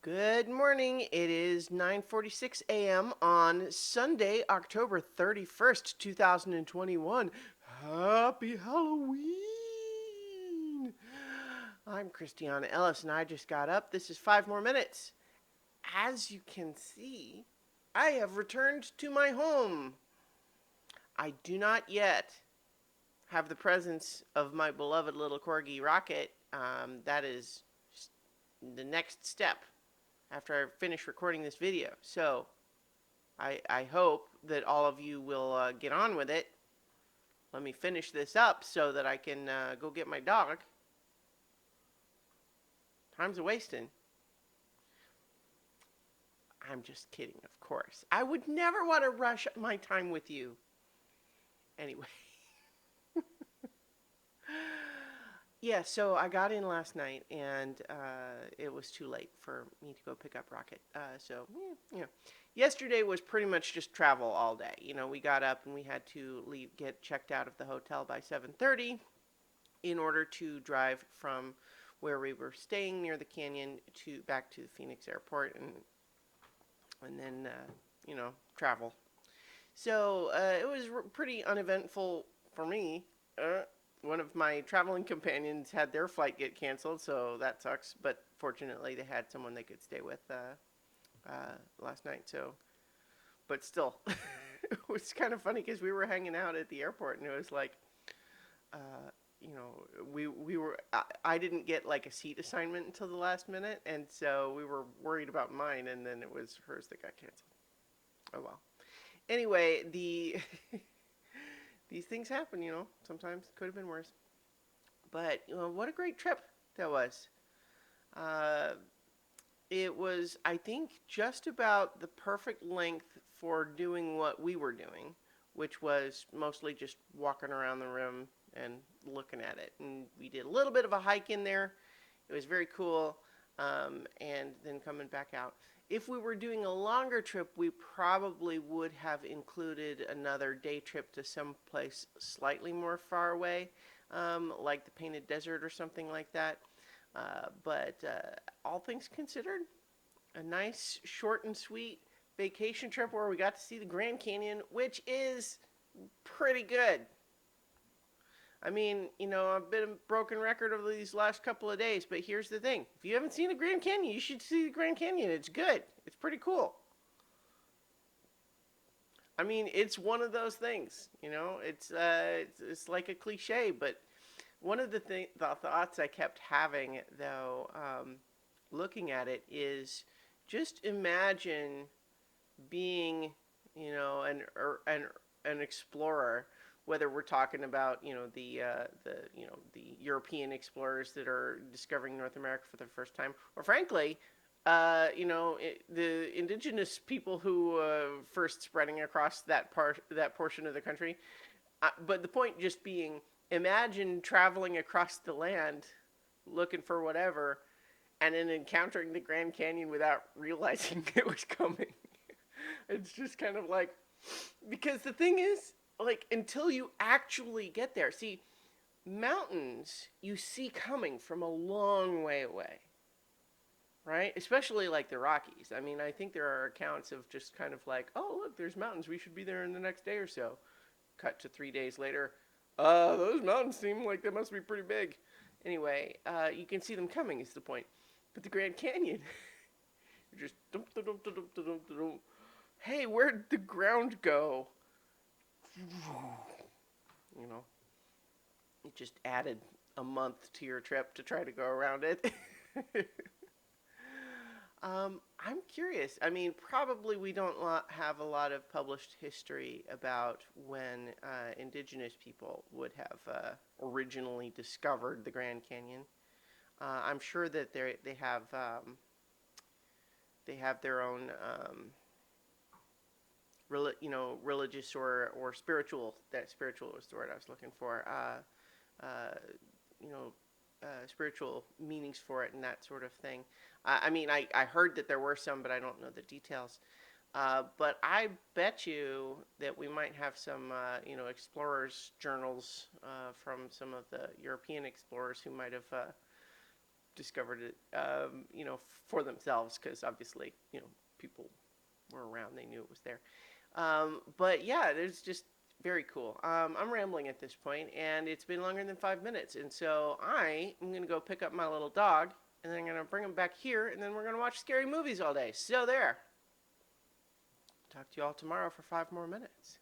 Good morning. It is 9:46 a.m. on Sunday, October 31st, 2021. Happy Halloween. I'm Christiana Ellis and I just got up. This is 5 more minutes. As you can see, I have returned to my home. I do not yet have the presence of my beloved little corgi Rocket. That is the next step after I finish recording this video. So I hope that all of you will get on with it. Let me finish this up so that I can go get my dog. Time's a wasting. I'm just kidding, of course. I would never want to rush my time with you. Anyway. Yeah, so I got in last night and it was too late for me to go pick up Rocket. Yesterday was pretty much just travel all day. We got up and we had to get checked out of the hotel by 7:30 in order to drive from where we were staying near the canyon back to the Phoenix airport and then travel. So it was pretty uneventful for me. One of my traveling companions had their flight get canceled, so that sucks. But fortunately, they had someone they could stay with last night. So, but still, it was kind of funny because we were hanging out at the airport, and it was like, we were. I didn't get like a seat assignment until the last minute, and so we were worried about mine, and then it was hers that got canceled. Oh well. Anyway, these things happen, sometimes could have been worse. But what a great trip that was. Uh, it was, I think, just about the perfect length for doing what we were doing, which was mostly just walking around the room and looking at it. And we did a little bit of a hike in there. It was very cool. And then coming back out. If we were doing a longer trip, we probably would have included another day trip to some place slightly more far away, like the Painted Desert or something like that. But all things considered, a nice, short and sweet vacation trip where we got to see the Grand Canyon, which is pretty good. I mean, I've been a broken record over these last couple of days, but here's the thing. If you haven't seen the Grand Canyon, you should see the Grand Canyon. It's good. It's pretty cool. I mean, it's one of those things, it's like a cliche, but one of the thoughts I kept having, though, looking at it is just imagine being, an explorer, whether we're talking about the European explorers that are discovering North America for the first time, or frankly, the indigenous people who first spreading across that portion of the country. But the point just being, imagine traveling across the land, looking for whatever, and then encountering the Grand Canyon without realizing it was coming. It's just kind of like, because the thing is, like, until you actually get there, see, mountains you see coming from a long way away, right? Especially like the Rockies. I mean, I think there are accounts of just kind of like, oh, look, there's mountains. We should be there in the next day or so. Cut to 3 days later. Those mountains seem like they must be pretty big. Anyway, you can see them coming is the point. But the Grand Canyon, you're just dump, dump, dump, dump, dump, dump. Hey, where'd the ground go? It just added a month to your trip to try to go around it. I'm curious. I mean, probably we don't have a lot of published history about when indigenous people would have originally discovered the Grand Canyon. I'm sure that they have their own religious or spiritual. That spiritual was the word I was looking for. Spiritual meanings for it and that sort of thing. I mean, I heard that there were some, but I don't know the details. But I bet you that we might have some, explorers' journals from some of the European explorers who might have discovered it, for themselves because obviously, people were around, they knew it was there. But yeah, it's just very cool. I'm rambling at this point, and it's been longer than 5 minutes, and so I am gonna go pick up my little dog, and then I'm gonna bring him back here, and then we're gonna watch scary movies all day. So there. Talk to you all tomorrow for 5 more minutes.